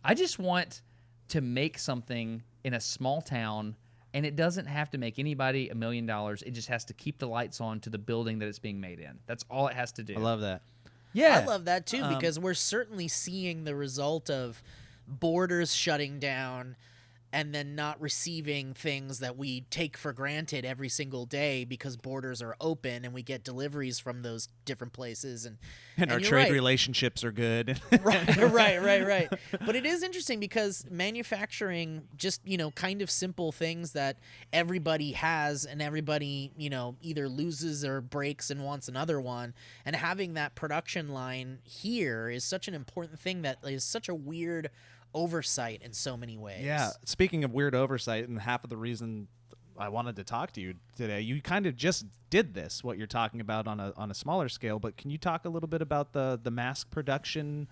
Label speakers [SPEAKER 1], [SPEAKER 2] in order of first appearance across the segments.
[SPEAKER 1] I just want to make something in a small town, and it doesn't have to make anybody $1 million. It just has to keep the lights on to the building that it's being made in. That's all it has to do.
[SPEAKER 2] I love that.
[SPEAKER 1] Yeah.
[SPEAKER 3] I love that too, because we're certainly seeing the result of borders shutting down and then not receiving things that we take for granted every single day because borders are open and we get deliveries from those different places. And
[SPEAKER 2] our
[SPEAKER 3] you're
[SPEAKER 2] trade
[SPEAKER 3] right.
[SPEAKER 2] relationships are good.
[SPEAKER 3] Right. But it is interesting because manufacturing just, kind of simple things that everybody has and everybody, either loses or breaks and wants another one. And having that production line here is such an important thing that is such a weird oversight in so many ways.
[SPEAKER 2] Yeah. Speaking of weird oversight, and half of the reason I wanted to talk to you today, you kind of just did this, what you're talking about on a smaller scale, but can you talk a little bit about the mask production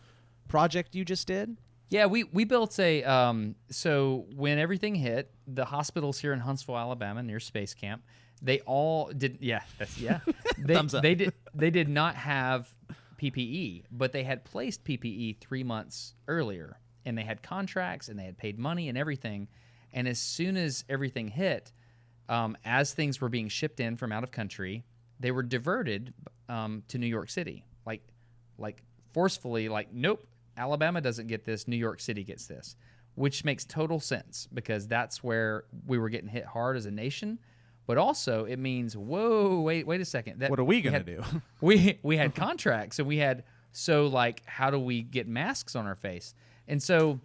[SPEAKER 2] project you just did?
[SPEAKER 1] Yeah, we built a so when everything hit, the hospitals here in Huntsville, Alabama, near Space Camp, they all did
[SPEAKER 2] Thumbs up.
[SPEAKER 1] They did not have PPE, but they had placed PPE 3 months earlier. And they had contracts, and they had paid money and everything. And as soon as everything hit, as things were being shipped in from out of country, they were diverted to New York City, like forcefully. Like, nope, Alabama doesn't get this. New York City gets this, which makes total sense because that's where we were getting hit hard as a nation. But also, it means, whoa, wait a second.
[SPEAKER 2] What are we gonna do?
[SPEAKER 1] We had contracts, and we had how do we get masks on our face? And so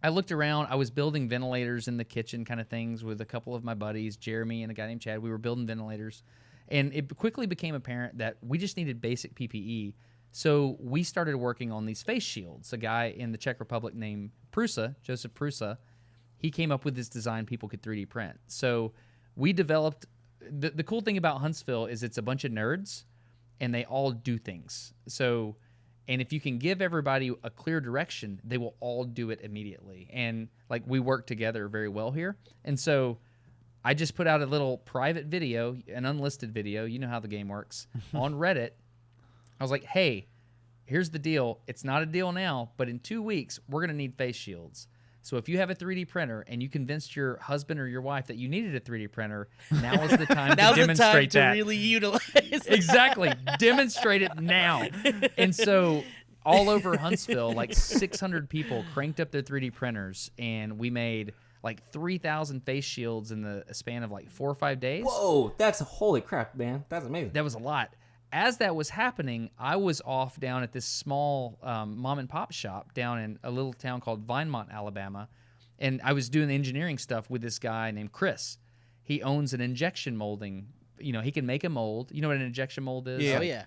[SPEAKER 1] I looked around. I was building ventilators in the kitchen kind of things with a couple of my buddies, Jeremy and a guy named Chad. We were building ventilators. And it quickly became apparent that we just needed basic PPE. So we started working on these face shields. A guy in the Czech Republic named Joseph Prusa, he came up with this design people could 3D print. So we developed the cool thing about Huntsville is it's a bunch of nerds, and they all do things. And if you can give everybody a clear direction, they will all do it immediately. And we work together very well here. And so I just put out a little private video, an unlisted video, you know how the game works, on Reddit. I was like, hey, here's the deal. It's not a deal now, but in 2 weeks, we're going to need face shields. So if you have a 3D printer and you convinced your husband or your wife that you needed a 3D printer, now is the time to demonstrate that.
[SPEAKER 3] Now's the time to really utilize
[SPEAKER 1] Exactly. Demonstrate it now. And so all over Huntsville, 600 people cranked up their 3D printers, and we made 3,000 face shields in the span of 4 or 5 days.
[SPEAKER 4] Whoa, that's holy crap, man. That's amazing.
[SPEAKER 1] That was a lot. As that was happening, I was off down at this small mom and pop shop down in a little town called Vinemont, Alabama, and I was doing the engineering stuff with this guy named Chris. He owns an injection molding. He can make a mold. You know what an injection mold is?
[SPEAKER 3] Yeah. Oh, yeah.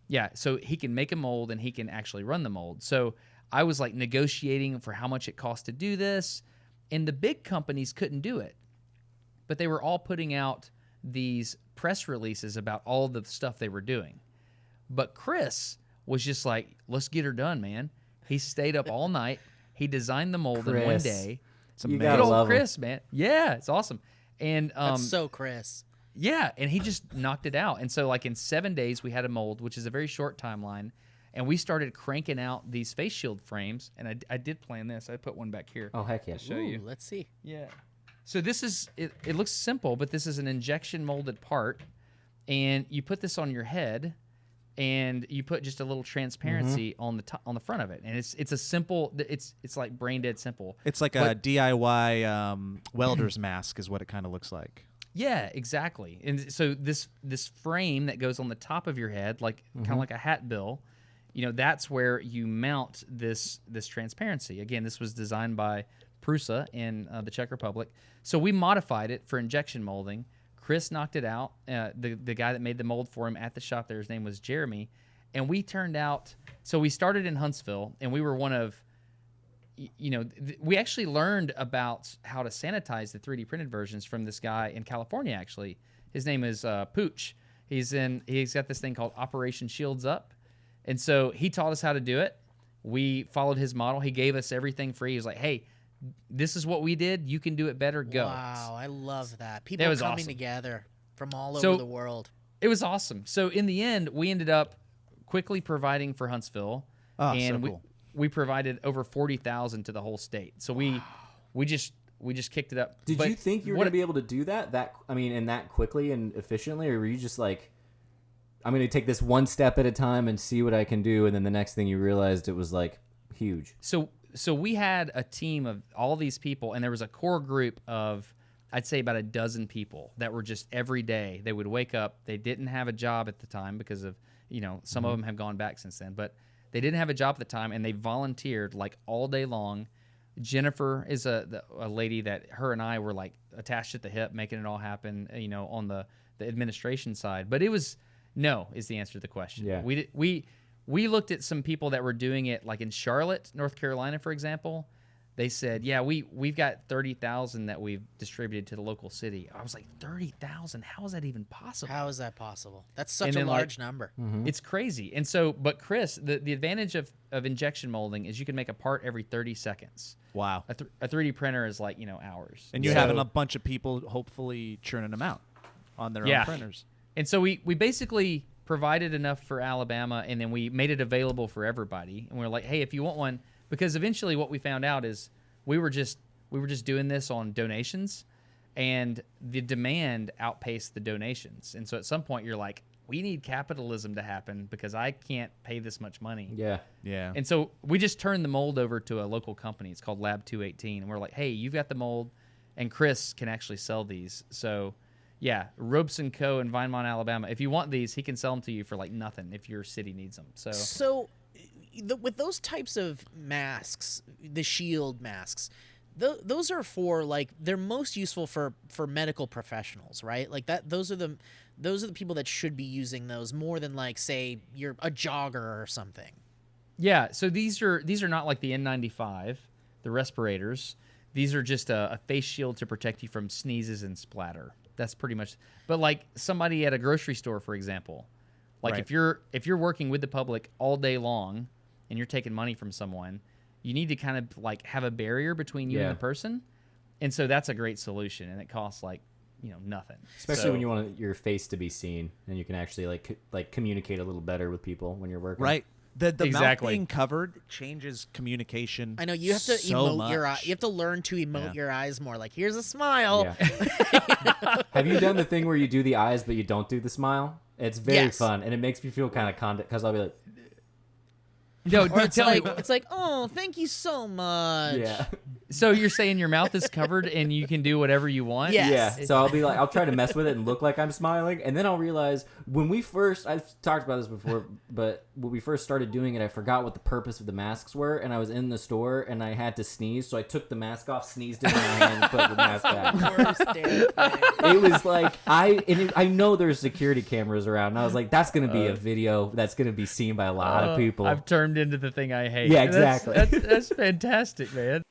[SPEAKER 1] Yeah, so he can make a mold, and he can actually run the mold. So I was negotiating for how much it cost to do this, and the big companies couldn't do it. But they were all putting out these press releases about all the stuff they were doing. But Chris was just let's get her done, man. He stayed up all night. He designed the mold in one day.
[SPEAKER 2] It's amazing.
[SPEAKER 1] Good old Chris, man. Yeah, it's awesome. And
[SPEAKER 3] that's so Chris.
[SPEAKER 1] Yeah, and he just knocked it out. And so in 7 days, we had a mold, which is a very short timeline. And we started cranking out these face shield frames. And I did plan this. I put one back here.
[SPEAKER 4] Oh, heck yeah.
[SPEAKER 1] I'll show you.
[SPEAKER 3] Let's see.
[SPEAKER 1] Yeah. So this is, it looks simple, but this is an injection molded part. And you put this on your head, and you put just a little transparency on the front of it. And it's a simple, it's like brain dead simple.
[SPEAKER 2] It's like a DIY welder's mask is what it kind of looks like.
[SPEAKER 1] Yeah, exactly. And so this frame that goes on the top of your head, kind of like a hat bill, that's where you mount this transparency. Again, this was designed by Prusa in the Czech Republic. So we modified it for injection molding. Chris knocked it out. The guy that made the mold for him at the shop there, his name was Jeremy. And we turned out, so we started in Huntsville, and we were one of, we actually learned about how to sanitize the 3D printed versions from this guy in California, actually. His name is Pooch. He's got this thing called Operation Shields Up. And so he taught us how to do it. We followed his model. He gave us everything free. He was like, hey, this is what we did. You can do it better. Go.
[SPEAKER 3] Wow, I love that. People coming together from all over the world.
[SPEAKER 1] It was awesome. So in the end, we ended up quickly providing for Huntsville.
[SPEAKER 2] Oh, and so cool.
[SPEAKER 1] we provided over 40,000 to the whole state. So we just kicked it up.
[SPEAKER 4] Did
[SPEAKER 1] But
[SPEAKER 4] you think you were
[SPEAKER 1] what-
[SPEAKER 4] going to be able to do that? And that quickly and efficiently, or were you just like, I'm going to take this one step at a time and see what I can do, and then the next thing you realized it was like huge?
[SPEAKER 1] So we had a team of all these people, and there was a core group of, I'd say, about a dozen people that were just every day. They would wake up. They didn't have a job at the time because of, some of them have gone back since then, but they didn't have a job at the time, and they volunteered like all day long. Jennifer is a lady that her and I were like attached at the hip, making it all happen, on the administration side. But it was no is the answer to the question.
[SPEAKER 4] Yeah.
[SPEAKER 1] We looked at some people that were doing it, like in Charlotte, North Carolina, for example. They said, yeah, we've got 30,000 that we've distributed to the local city. I was like, 30,000? How is that even possible?
[SPEAKER 3] How is that possible? That's such
[SPEAKER 1] And
[SPEAKER 3] a
[SPEAKER 1] then,
[SPEAKER 3] large number.
[SPEAKER 1] It's crazy. And so, but Chris, the advantage of injection molding is you can make a part every 30 seconds.
[SPEAKER 2] Wow.
[SPEAKER 1] A 3D printer is like, hours.
[SPEAKER 2] And you're
[SPEAKER 1] So-
[SPEAKER 2] having a bunch of people hopefully churning them out on their own printers.
[SPEAKER 1] And so we basically provided enough for Alabama, and then we made it available for everybody. And we were like, hey, if you want one, because eventually what we found out is we were just doing this on donations, and the demand outpaced the donations. And so at some point you're like, we need capitalism to happen because I can't pay this much money.
[SPEAKER 4] Yeah.
[SPEAKER 2] Yeah.
[SPEAKER 1] And so we just turned the mold over to a local company. It's called Lab 218. And we're like, hey, you've got the mold, and Chris can actually sell these. So, yeah, Ropes & Co. in Vinemont, Alabama. If you want these, he can sell them to you for like nothing if your city needs them. So
[SPEAKER 3] With those types of masks, the shield masks, those are for like they're most useful for medical professionals, right? Like that. Those are the people that should be using those more than like say you're a jogger or something.
[SPEAKER 1] yeah, so these are not like the N95, the respirators. These are just a face shield to protect you from sneezes and splatter. That's pretty much. But like somebody at a grocery store, for example, like
[SPEAKER 2] Right.
[SPEAKER 1] if you're working with the public all day long and you're taking money from someone, you need to kind of like have a barrier between you and
[SPEAKER 4] Yeah.
[SPEAKER 1] the person. And so that's a great solution, and it costs like, nothing.
[SPEAKER 4] Especially
[SPEAKER 1] So-
[SPEAKER 4] when you want your face to be seen, and you can actually like communicate a little better with people when you're working.
[SPEAKER 2] Right. The mouth
[SPEAKER 1] Exactly.
[SPEAKER 2] being covered changes communication.
[SPEAKER 3] I know you have to
[SPEAKER 2] so
[SPEAKER 3] emote your eye.
[SPEAKER 2] much.
[SPEAKER 3] You have to learn to emote
[SPEAKER 2] Yeah.
[SPEAKER 3] your eyes more. Like here's a smile.
[SPEAKER 4] Yeah. Have you done the thing where you do the eyes but you don't do the smile? It's very
[SPEAKER 3] Yes.
[SPEAKER 4] fun, and it makes me feel kind of because I'll be like,
[SPEAKER 1] No,
[SPEAKER 3] Or it's
[SPEAKER 1] tell
[SPEAKER 3] like
[SPEAKER 1] me.
[SPEAKER 3] it's like oh thank you so much.
[SPEAKER 4] yeah.
[SPEAKER 1] So you're saying your mouth is covered and you can do whatever you want?
[SPEAKER 3] Yes.
[SPEAKER 4] Yeah, so I'll be like, I'll try to mess with it and look like I'm smiling, and then I'll realize I've talked about this before, but when we first started doing it, I forgot what the purpose of the masks were, and I was in the store and I had to sneeze, so I took the mask off, sneezed in my hand, and put the mask back.
[SPEAKER 3] Worst damn thing.
[SPEAKER 4] It was like I know there's security cameras around, and I was like, that's gonna be a video that's gonna be seen by a lot of people.
[SPEAKER 1] I've turned into the thing I hate.
[SPEAKER 4] Yeah,
[SPEAKER 1] That's-
[SPEAKER 4] exactly.
[SPEAKER 1] That's fantastic, man.